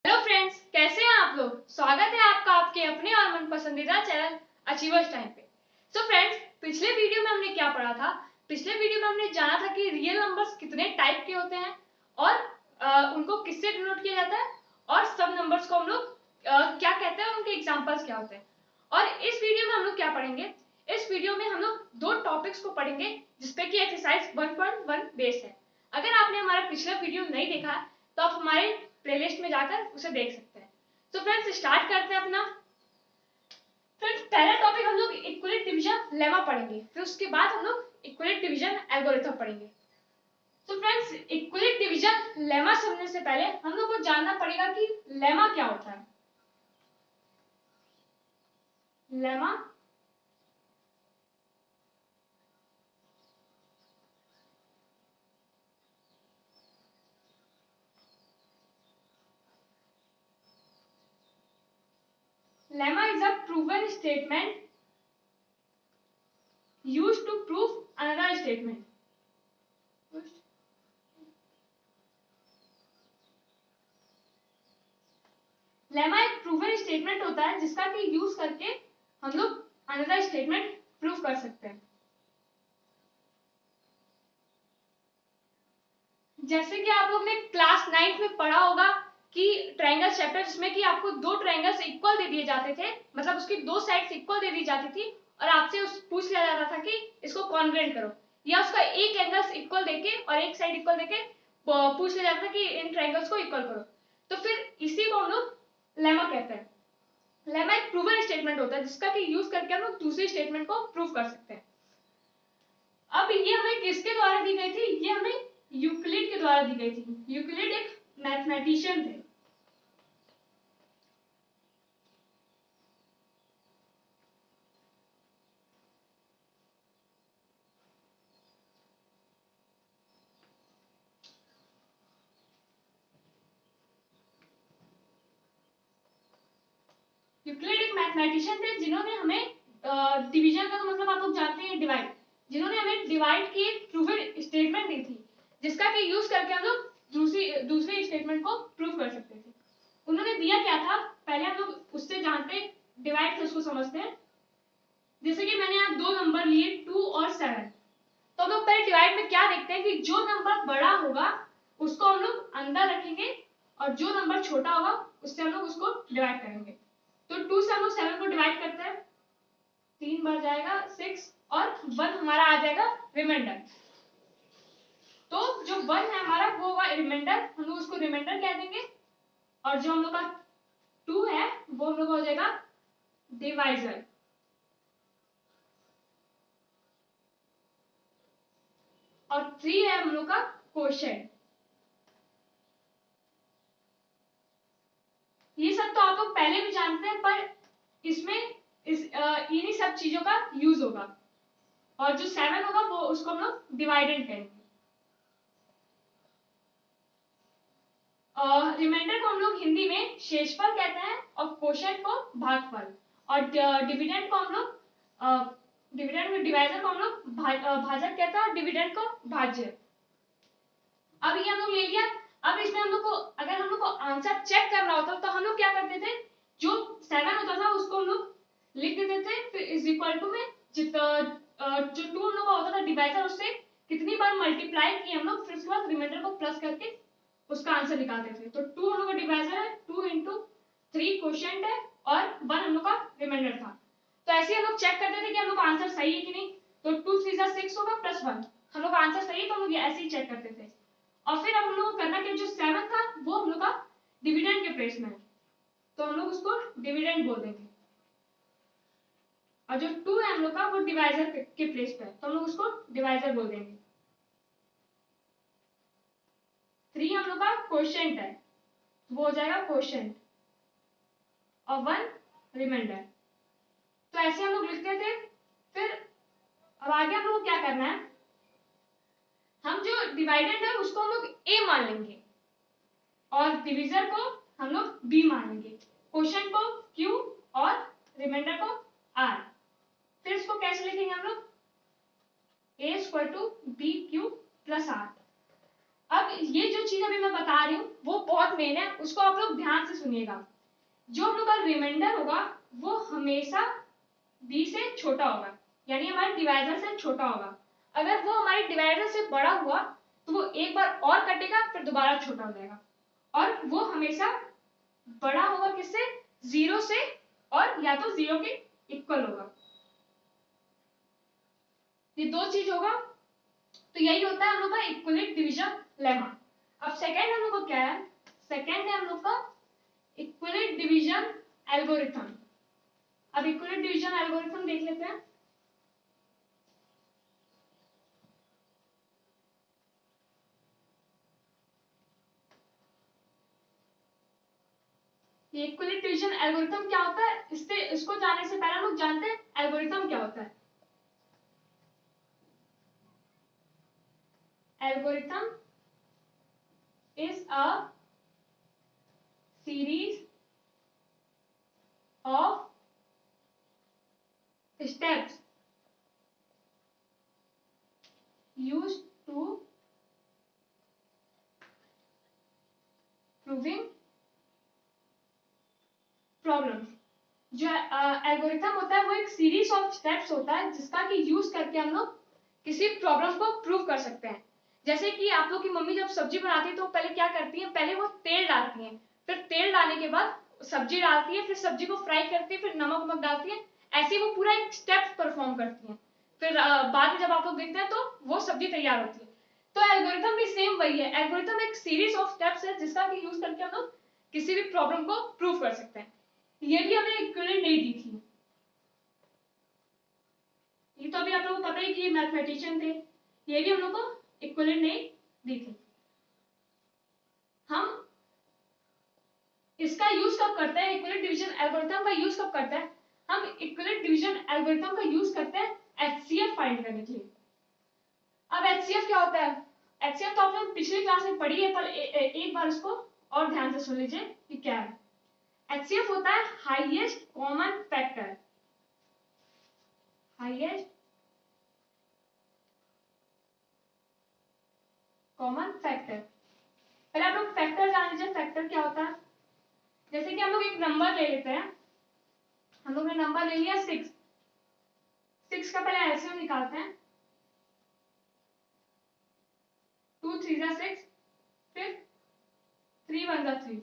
Hello friends, कैसे हैं आप लोग। स्वागत है आपका आपके अपने और मन पसंदीदा चैनल अचीवर्स टाइम पे। सो फ्रेंड्स, पिछले वीडियो में हमने क्या पढ़ा था। पिछले वीडियो में हमने जाना था कि रियल नंबर्स कितने टाइप के होते हैं और उनको किससे डिनोट किया जाता है और सब नंबर्स को हम लोग क्या कहते हैं और उनके एग्जांपल्स क्या होते हैं। और इस वीडियो में हम लोग क्या पढ़ेंगे। इस वीडियो में हम लोग दो टॉपिक्स को पढ़ेंगे जिसपे कि एक्सरसाइज 1.1 बेस है। अगर आपने हमारा पिछला वीडियो नहीं देखा तो आप हमारे प्लेलिस्ट में जाकर उसे देख सकते हैं। तो फ्रेंड्स, स्टार्ट करते हैं अपना। फ्रेंड्स, पहला टॉपिक हम लोग इक्विलेट डिवीजन लेमा पढ़ेंगे, फिर उसके बाद हम लोग इक्विलेट डिवीजन एल्गोरिथम पढ़ेंगे। तो फ्रेंड्स, इक्विलेट डिवीजन लेमा समझने से पहले हम लोग को जानना पड़ेगा कि लेमा क्या होता है। Lemma lemma is a proven statement used to prove another statement. Lemma एक प्रूवन स्टेटमेंट होता है जिसका कि यूज करके हम लोग अनदर स्टेटमेंट प्रूव कर सकते हैं। जैसे कि आप लोग ने क्लास 9 में पढ़ा होगा कि ट्रायंगल चैप्टर, जिसमें कि आपको दो ट्रायंगल्स इक्वल दे दिए जाते थे, मतलब उसकी दो साइड्स इक्वल दे दी जाती थी और आपसे पूछ लिया जाता था कि इसको कॉन्ग्रुएंट करो, या उसका एक एंगल इक्वल देके और एक साइड इक्वल देके पूछ लिया जाता था कि इन ट्रायंगल्स को इक्वल करो। तो फिर इसी को हम लोग लेमा कहते हैं। लेमा एक प्रूवन स्टेटमेंट होता है जिसका कि यूज करके हम लोग दूसरी स्टेटमेंट को प्रूव कर सकते हैं। अब ये हमें किसके द्वारा दी गई थी, ये हमें यूक्लिड के द्वारा दी गई थी। यूक्लिड एक मैथमेटिशियन थे। यूक्लिड एक मैथमेटिशियन थे जिन्होंने हमें डिवीजन का, तो मतलब आप लोग जानते हैं डिवाइड, जिन्होंने हमें डिवाइड की एक प्रूवन स्टेटमेंट दी थी जिसका कि यूज करके हम लोग दूसरी स्टेटमेंट को प्रूव कर सकते थे। उन्होंने दिया क्या था, पहले हम लोग उससे जानते हैं, डिवाइड से उसको समझते हैं। जैसे कि मैंने यहाँ दो नंबर लिए 2 और 7, तो हम लोग पहले डिवाइड में क्या देखते हैं कि जो नंबर बड़ा होगा उसको हम लोग अंदर रखेंगे और जो नंबर छोटा होगा उससे हम लोग उसको डिवाइड करेंगे। तो 2 से हम लोग 7 को डिवाइड करते हैं, 3 बार जाएगा 6 और 1 हमारा आ जाएगा रिमाइंडर। तो जो 1 है हमारा वो होगा रिमाइंडर, हम लोग उसको रिमाइंडर कह देंगे। और जो हम लोग का 2 है वो हम लोग हो जाएगा डिवाइजर। और 3 है हम लोग का क्वोशिएंट। ये सब तो आप लोग पहले भी जानते हैं, पर इसमें इन्हीं सब चीजों का यूज होगा। और जो 7 होगा वो उसको हम लोग डिवाइडेंड कहेंगे। रिमाइंडर को हम लोग हिंदी में शेषफल कहते हैं और क्वोशिएंट को भागफल, और डिविडेंड को हम लोग डिविडेंड में डिवाइजर को हम लोग भाजक कहते हैं और डिविडेंड को भाज्य। अब ये हम लोग ले लिया। अब इसमें हम लोग को, अगर हम लोग को आंसर चेक करना होता तो हम लोग क्या करते थे, जो 7 होता था उसको हम लोग लिख देते थे, फिर इज इक्वल टू में जो 2 हम लोग का होता था डिवाइजर, उससे कितनी बार मल्टीप्लाई किए हम लोग, फिर उसके बाद रिमाइंडर को प्लस करके उसका आंसर निकालते थे। तो 2 हम लोग का डिवाइजर है, 2 इंटू 3 क्वोशिएंट है और 1 हम लोग का रिमाइंडर था। तो ऐसे हम लोग चेक करते थे कि हम लोग का आंसर सही है कि नहीं। तो 2 3 6 होगा प्लस 1, हम लोग का आंसर सही है, तो हम लोग ऐसे ही चेक करते थे। और फिर अब हम लोग को करना कि जो 7 था वो हम लोग का डिविडेंड के प्लेस में है, तो हम लोग उसको डिविडेंड बोल देंगे। और जो 2 है हम लोग का वो डिवाइजर के प्लेस पे है, तो हम लोग उसको डिवाइजर बोल देंगे। 3 हम लोग का क्वोशिएंट है, वो हो जाएगा क्वोशिएंट, और 1 रिमाइंडर। तो ऐसे हम लोग लिखते थे। फिर अब आगे हम लोग को क्या करना है, हम जो डिवाइडेंड है उसको हम लोग a मान लेंगे और डिविजर को हम लोग b मान लेंगे, क्वोशिएंट को q और रिमाइंडर को r। फिर इसको कैसे लिखेंगे हम लोग, a square to B Q plus r। अब ये जो चीज अभी मैं बता रही हूँ वो बहुत मेन है, उसको आप लोग ध्यान से सुनिएगा। जो हम लोग का रिमाइंडर होगा वो हमेशा b से छोटा होगा, यानी हमारे डिवाइजर से छोटा होगा। अगर वो हमारे डिवाइजर से बड़ा हुआ तो वो एक बार और कटेगा, फिर दोबारा छोटा हो जाएगा, और वो हमेशा बड़ा होगा किससे? 0 से, और या तो 0 के इक्वल होगा। ये दो चीज होगा, तो यही होता है हम लोग का इक्विलेट डिवीजन लेमा। अब सेकंड हम लोग का क्या है? सेकंड है हम लोग का इक्विलेट डिवीजन एल्गोरिथम। अब इक्विलेट डिवीजन एल्गोरिथम देख लेते हैं। ये इक्विलेट डिवीजन एल्गोरिथम क्या होता है, इसको जानने से पहले हम लोग जानते हैं एल्गोरिथम क्या होता है। Algorithm is a series of steps used to proving problem. जो एल्गोरिथम होता है वो एक सीरीज ऑफ स्टेप्स होता है जिसका कि यूज करके हम लोग किसी प्रॉब्लम को प्रूव कर सकते हैं। जैसे कि आप लोग की मम्मी जब सब्जी बनाती है तो पहले क्या करती है? पहले वो तेल डालती है, फिर तेल डालने के बाद सब्जी डालती है, फिर सब्जी को फ्राई करती है, फिर नमक वमक डालती है, ऐसे ही वो पूरा एक स्टेप परफॉर्म करती है। फिर बाद में जब आप लोग देखते हैं तो वो सब्जी तैयार होती है। तो एल्गोरिथम भी सेम वही है। एल्गोरिथम एक सीरीज ऑफ स्टेप्स है जिसका कि यूज करके हम लोग किसी भी प्रॉब्लम को प्रूव कर सकते हैं। ये भी हमें इक्विवेलेंट नहीं दी थी। ये तो अभी आप लोगों को पता ही कि मैथमेटिशियन थे, ये भी हम लोग को इक्विवेलेंट नहीं दी थी। हम इसका यूज कब करते हैं? इक्विवेलेंट डिवीजन एल्गोरिथम का यूज कब करते हैं? हम इक्विवेलेंट डिवीजन एल्गोरिथम का यूज करते हैं एचसीएफ फाइंड करने के लिए। अब एचसीएफ क्या होता है? एचसीएफ तो आपने पिछली क्लास में पढ़ी है, पर एक बार इसको और ध्यान से सुन लीजिए कि क्या है। एचसीएफ होता है highest common factor. Highest common factor. पहले आप लोग फैक्टर जान लीजिए, फैक्टर क्या होता है। जैसे कि हम लोग एक नंबर ले लेते हैं, हम लोग ने नंबर ले लिया 6। 6 का पहले एलसीएम निकालते हैं। 2 3 जा 6, फिर 3 1 जा 3।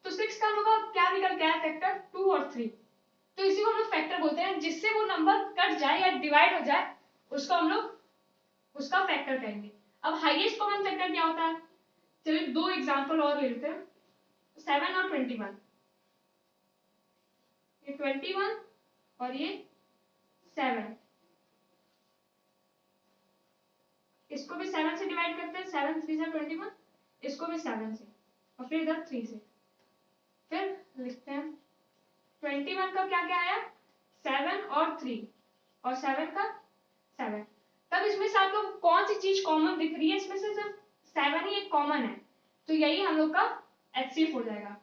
तो 6 का हम लोग का क्या निकल गया है? फैक्टर 2 और 3। तो इसी को हम लोग फैक्टर बोलते हैं। जिससे वो नंबर कट जाए या डिवाइड हो जाए उसको हम लोग उसका फैक्टर कहेंगे। अब हाईएस्ट कॉमन फैक्टर क्या होता है? चलिए दो एग्जांपल और ले लेते हैं, 7 और 21। ये 21 और ये 7। इसको भी 7 से डिवाइड करते हैं, 7 3 जा 21। इसको भी 7 से, और फिर इधर 3 से। फिर लिखते हैं 21 का क्या क्या आया? 7 और 3, और 7 का 7। तब इसमें से आपको कौन सी चीज कॉमन दिख रही है? इसमें से सिर्फ 7 ही एक कॉमन है, तो यही हम लोग का एचसीएफ हो जाएगा।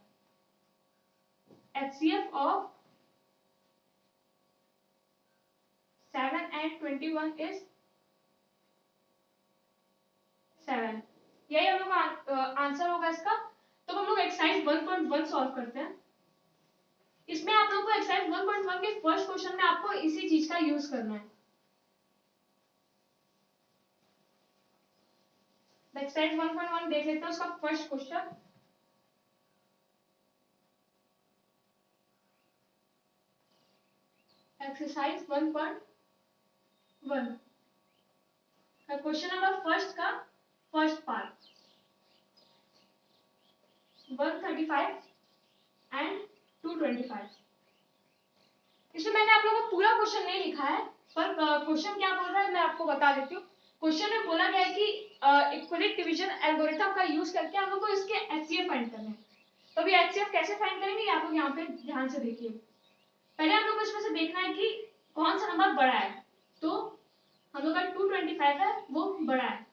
HCF of 7 and 21 is 7। यही हम लोग का आंसर होगा इसका। तो हम लोग एक्सरसाइज 1.1 सॉल्व करते हैं। इसमें आप लोग को एक्सरसाइज 1.1 के फर्स्ट क्वेश्चन में आपको इसी चीज का यूज करना है। एक्सरसाइज 1.1 देख लेते हैं, उसका फर्स्ट क्वेश्चन। एक्सरसाइज 1.1 का क्वेश्चन नंबर फर्स्ट का फर्स्ट पार्ट 135 एंड 225। इसमें मैंने आप लोगों को पूरा क्वेश्चन नहीं लिखा है, पर क्वेश्चन क्या बोल रहा है मैं आपको बता देती हूँ। क्वेश्चन में बोला गया है कि इक्विवेलेंट डिवीजन एल्गोरिथम का यूज करके हम लोग को इसके एचसीएफ फाइंड करना है। तो अभी एचसीएफ कैसे फाइंड करेंगे आप लोग यहाँ पे ध्यान से देखिए। पहले हम लोग को इसमें से देखना है कि कौन सा नंबर बड़ा है। तो हम लोग का 225 है, वो बड़ा है।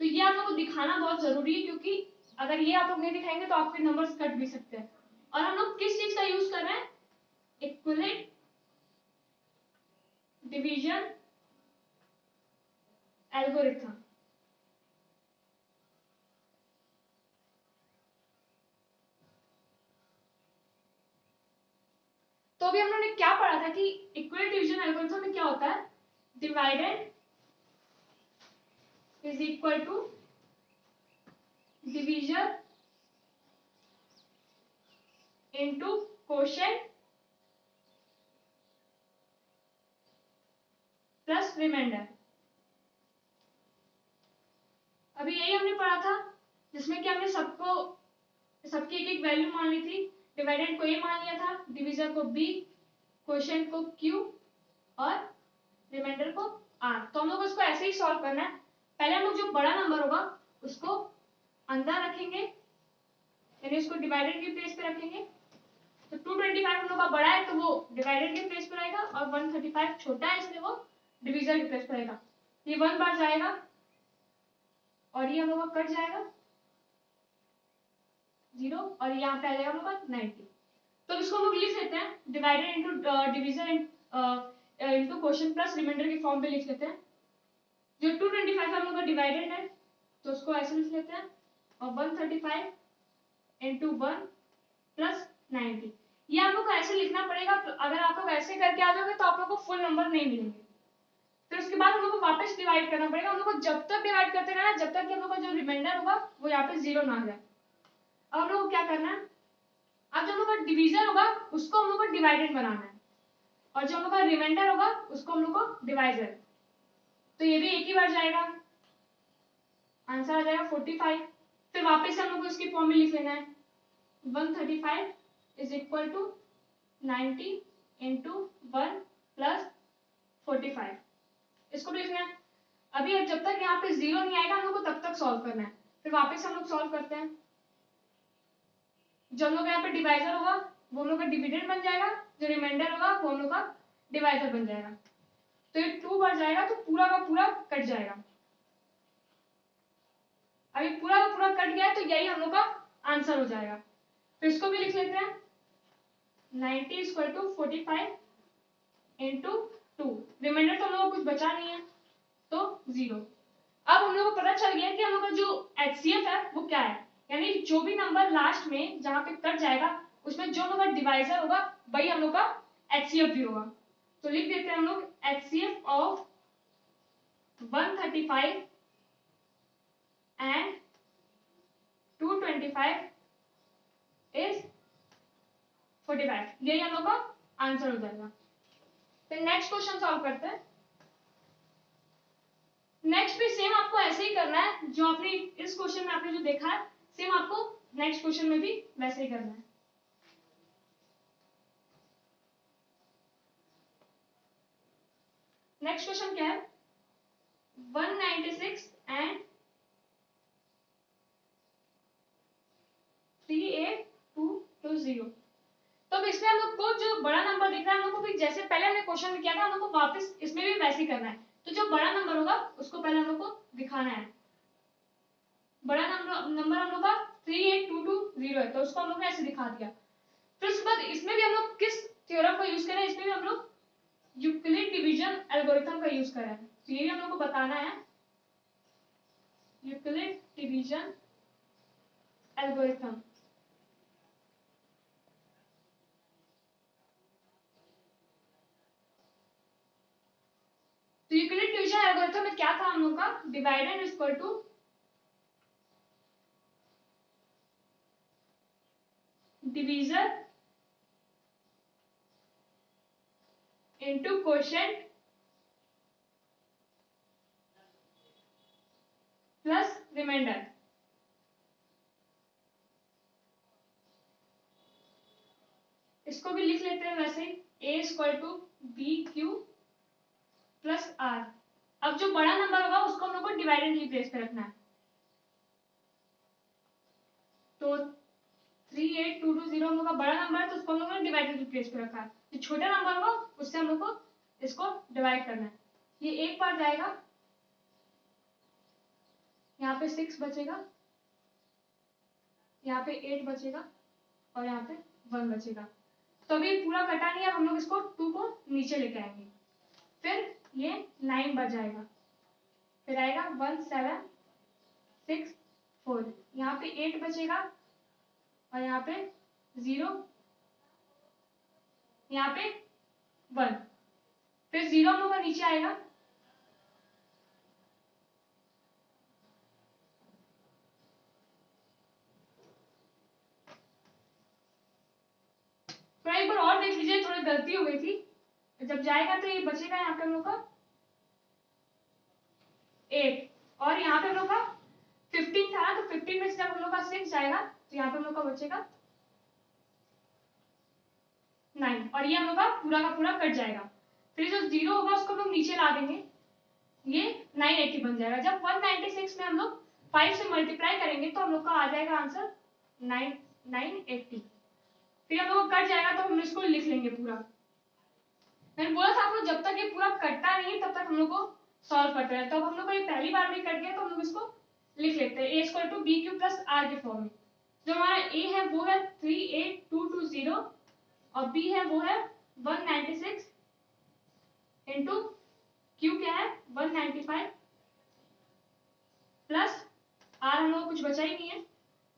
तो ये आप लोग को दिखाना बहुत जरूरी है, क्योंकि अगर ये आप लोग नहीं दिखाएंगे तो आपके नंबर्स कट भी सकते हैं। और हम लोग किस चीज का यूज कर रहे हैं? Equivalent division algorithm. तो अभी हम लोगों ने क्या पढ़ा था कि इक्वल डिवीजन एल्गोरिथम में क्या होता है, divided is equal to division into quotient plus remainder. अभी यही हमने पढ़ा था, जिसमें कि हमने सबकी एक एक वैल्यू मान ली थी। डिवाइडेंड को ए मान लिया था, डिवीजर को बी, क्वोशिएंट को क्यू और रिमाइंडर को आर। तो हम लोग उसको ऐसे ही सॉल्व करना है। पहले हम लोग जो बड़ा नंबर होगा उसको अंदर रखेंगे, यानी उसको डिवाइडेड के प्लेस पे रखेंगे। तो 225 हम लोग का बड़ा है तो वो डिवाइडेड के प्लेस पे रहेगा, और 135 छोटा है इसलिए वो डिवीजर के प्लेस पे रहेगा। ये 1 बार जाएगा और ये हम लोग का कट जाएगा 0, और यहाँ पे आ जाएगा हम लोग का 90। तो इसको हम लोग लिख लेते हैं divided into divisor into quotient plus remainder की फॉर्म पे लिख लेते हैं। जो 225 हम लोग का डिवाइडेड है तो उसको ऐसे लिख लेते हैं, और 135 इनटू 1 प्लस 90। ये आप लोग को ऐसे लिखना पड़ेगा। अगर आप लोग ऐसे करके आ जाओगे तो आप लोग को फुल नंबर नहीं मिलेंगे। फिर उसके बाद हम लोग को वापस डिवाइड करना पड़ेगा। हम लोग को जब तक डिवाइड करते रहना, जब तक कि हम लोग का जो रिमाइंडर होगा वो यहाँ पे 0 ना आ जाए। अब हम लोग को क्या करना है, अब जो हम लोग का डिवीजर होगा उसको हम लोग को डिवाइडेड बनाना है, और जो हम लोग का रिमाइंडर होगा उसको हम लोग को डिवाइजर। तो ये भी एक ही बार जाएगा, आंसर आ जाएगा 45। फिर वापस हम लोग को इसकी फॉर्म में लिख लेना है 135 is equal to 90 into 1 plus 45। इसको भी लिखना है। अभी अब जब तक यहाँ पे 0 नहीं आएगा हम लोग को तब तक सॉल्व करना है। फिर वापस हम लोग सॉल्व करते हैं। जो हम लोग यहाँ पे डिवाइजर होगा वो हम लोग का डिविडेंड बन जाएगा, जो रिमाइंडर होगा वो हम लोग का डिवाइजर बन जाएगा। तो ये 2 बार जाएगा तो पूरा का पूरा कट जाएगा। अभी पूरा का पूरा कट गया तो यही हम लोग का आंसर हो जाएगा। तो इसको भी लिख लेते हैं 90 इक्वल टू 45 इंटू 2। रिमाइंडर तो हम लोग को कुछ बचा नहीं है तो 0। अब हम लोग को पता चल गया कि हम लोग का जो एचसीएफ है वो क्या है, यानी जो भी नंबर लास्ट में जहां पे कट जाएगा उसमें जो हम लोग का डिवाइजर होगा वही हम लोग का एचसीएफ भी होगा। तो लिख देते हैं हम लोग एचसीएफ ऑफ 135 एंड 225 इज 45। यही हम लोग का आंसर हो जाएगा। फिर नेक्स्ट क्वेश्चन सॉल्व करते हैं। नेक्स्ट भी सेम आपको ऐसे ही करना है, जो आपने इस क्वेश्चन में आपने जो देखा है सेम आपको नेक्स्ट क्वेश्चन में भी वैसे ही करना है। नेक्स्ट क्वेश्चन क्या है, 196 एंड 38220। तो अब इसमें हम लोग को जो बड़ा नंबर दिख रहा है हम लोग को भी जैसे पहले हमने क्वेश्चन में किया था हम लोग को वापस इसमें भी वैसे ही करना है। तो जो बड़ा नंबर होगा उसको पहले हम लोग को दिखाना है। बड़ा नंबर हम लोग का 38220 है तो उसको हम लोग ने ऐसे दिखा दिया। फिर उसके बाद इसमें भी हम लोग किस थ्योरम का यूज करें, इसमें भी हम लोग यूक्लिड डिवीजन एल्गोरिथम का यूज करें। तो ये भी हम लोग को बताना है, यूक्लिड डिवीजन एल्गोरिथम। तो यूक्लिड डिवीजन एल्गोरिथम में क्या था हम लोग का, divided equal to divisor into quotient plus remainder. इसको भी लिख लेते हैं वैसे ही, a equal to B Q plus R. अब जो बड़ा नंबर होगा उसको हम लोग को डिवाइडेड की प्लेस पे रखना है। तो 38220 हम लोग का बड़ा नंबर है तो उसको हम लोग ने डिवाइडेड की प्लेस पे रखा है। जो छोटा नंबर होगा उससे हम लोग को इसको डिवाइड करना है। ये एक बार जाएगा, यहाँ पे 6 बचेगा, यहाँ पे 8 बचेगा और यहाँ पे 1 बचेगा। तो अभी पूरा कटा नहीं है, हम लोग इसको 2 को नीचे लेके आएंगे। फिर ये 9 बच जाएगा, फिर आएगा 1 7 6 4, यहाँ पे 8 बचेगा और यहाँ पे 0, यहाँ पे 1, फिर 0 हम लोग का नीचे आएगा, थोड़ा एक बार और देख लीजिए, थोड़ी गलती हो गई थी। जब जाएगा तो ये बचेगा यहाँ पे हम लोग का 8, और यहाँ पे हम लोग का 15 था, तो 15 में से जब हम लोग का 6 जाएगा तो यहाँ पे हम लोग का बचेगा 9, और ये हम लोग का पूरा कट जाएगा। फिर जो 0 होगा उसको हम लोग नीचे ला देंगे, ये 980 बन जाएगा। जब 196 में हम लोग 5 से मल्टीप्लाई करेंगे तो हम लोग का आ जाएगा आंसर 980। फिर हम लोग कट जाएगा तो हम इसको लिख लेंगे पूरा। मैंने बोला था आपको जब तक ये पूरा कटता नहीं तब तक हम लोग को सॉल्व करते हैं। तो अब हम लोग को ये पहली बार में कट गया तो हम लोग इसको लिख लेते हैं a equal to B Q plus R के फॉर्म में। जो हमारा a है वो है 38220 और b है वो है 196 इंटू q क्या है 195 प्लस r हम लोग कुछ बचा ही नहीं है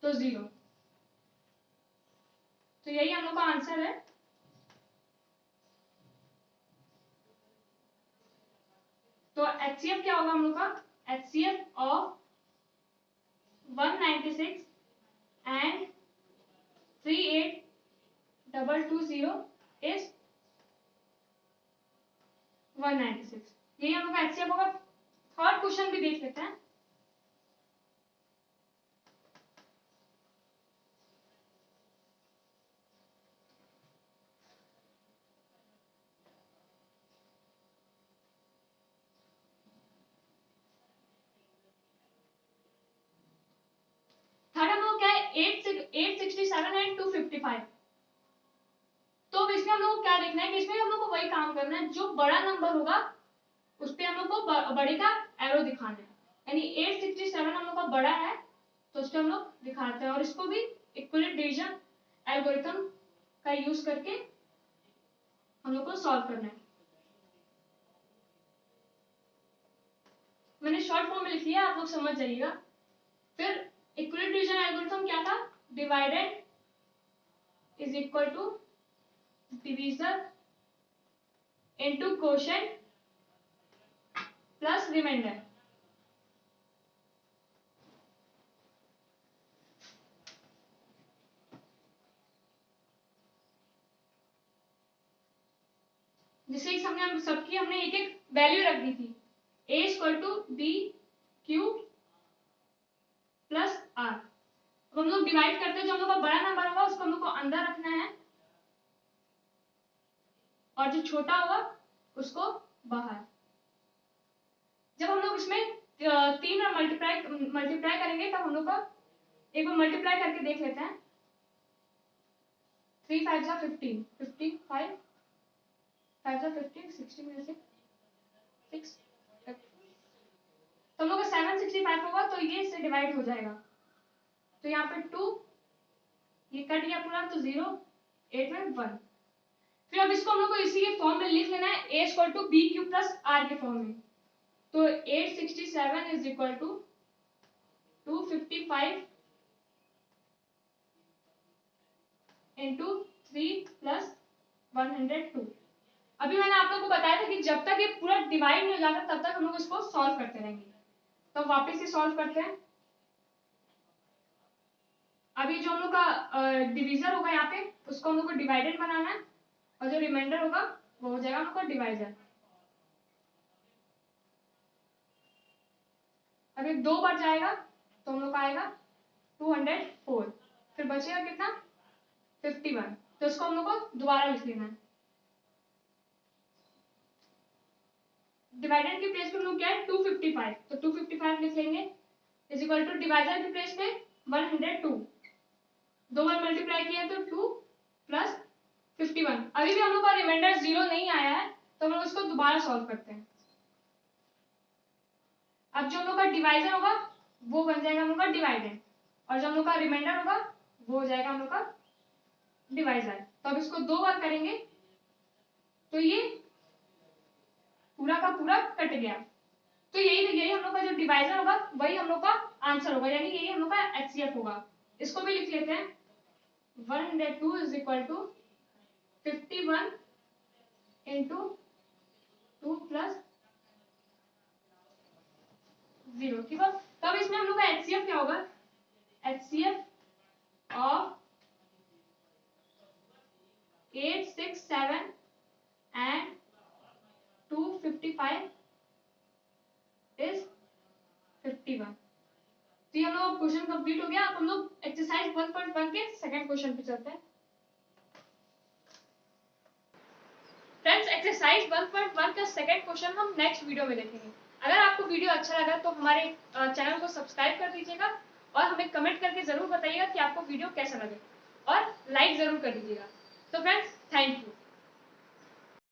तो 0। तो यही हम लोग का आंसर है। तो HCF क्या होगा हम लोग का, HCF ऑफ 196 and 38220 is 196। यही हम लोग का HCF होगा। थर्ड क्वेश्चन भी देख लेते हैं। थर्ड हम लोग क्या है 867 एंड 255। तो इसमें हम लोग को क्या देखना है कि इसमें हम लोग को वही काम करना है, जो बड़ा नंबर होगा उस पे हम लोग को बड़े का एरो दिखाना है। यानी 867 हम लोग का बड़ा है तो उस पे हम लोग दिखाते हैं, और इसको भी इक्विवेलेंट डिवीजन एल्गोरिथम का यूज करके हम लोग को सॉल्व करना है। मैंने शॉर्ट फॉर्म में लिख लिया, आप लोग समझ जाइएगा। फिर इक्विवेलेंट डिवीजन एल्गोरिथम क्या था, divided is equal to divisor into quotient plus remainder. जिसे हमने सबकी हमने एक एक वैल्यू रख दी थी, a equal to B Q plus R. अब हम लोग डिवाइड करते हैं, जो हम लोग का बड़ा नंबर होगा उसको हम लोग को अंदर रखना है और जो छोटा होगा उसको बाहर। जब हम लोग इसमें 3 बार मल्टीप्लाई करेंगे तब हम लोग का एक बार मल्टीप्लाई करके देख लेते हैं। 3 5 जा 15, 55 5 जा 15, 60 में से 6, तो हम लोग का 765 होगा तो ये इससे डिवाइड हो जाएगा। तो यहाँ पे 2 ये कट गया पूरा तो 0, 8 में 1। फिर अब इसको हम लोग को इसी के फॉर्म में लिख लेना है, a equal to B Q plus R के फॉर्म में। तो 867 is equal to 255 into 3 plus 102। अभी मैंने आप लोग को बताया था कि जब तक ये पूरा डिवाइड नहीं हो जाता तब तक हम लोग इसको सॉल्व करते रहेंगे। तो वापस से सॉल्व करते हैं। अभी जो हम लोग का डिवीजर होगा यहाँ पे उसको हम लोग को डिवाइडेड बनाना है, और जो रिमाइंडर होगा वो हो जाएगा हम लोग का डिवाइजर। अभी 2 बार जाएगा तो हम लोग का आएगा 204, फिर बचेगा कितना 51। तो इसको हम लोग को दोबारा लिख लेना है। डिवाइडेड की प्लेस पे हम लोग क्या है 255, तो 255 लिख लेंगे इज इक्वल टू डिवाइजर की प्लेस पे 102। 2 बार मल्टीप्लाई किया तो 2 प्लस 51। अभी भी हम लोग का रिमाइंडर 0 नहीं आया है तो हम लोग इसको दोबारा सॉल्व करते हैं। अब जो हम लोग का डिवाइजर होगा वो बन जाएगा हम लोग का डिवाइडेड, और जो हम लोग का रिमाइंडर होगा वो हो जाएगा हम लोग का डिवाइजर। तो अब इसको 2 बार करेंगे तो ये पूरा का पूरा कट गया। तो यही हम लोग का जो डिवाइजर होगा वही हम लोग का आंसर होगा, यानी यही हम लोग का HCF होगा। इसको भी लिख लेते हैं 102 is equal to 51 into 2 plus 0, ठीक है। तब इसमें हम लोग का HCF क्या होगा, HCF ऑफ 8, 6, 7 एंड 255 इज 51। तो ये हम लोग क्वेश्चन कंप्लीट हो गया। अब हम लोग एक्सरसाइज 1.1 के सेकंड क्वेश्चन पे चलते हैं। फ्रेंड्स, एक्सरसाइज 1.1 का सेकंड क्वेश्चन हम नेक्स्ट वीडियो में देखेंगे। अगर आपको वीडियो अच्छा लगा तो हमारे चैनल को सब्सक्राइब कर दीजिएगा और हमें कमेंट करके जरूर बताइएगा कि आपको वीडियो कैसा लगे और लाइक जरूर कर दीजिएगा। तो फ्रेंड्स, थैंक यू।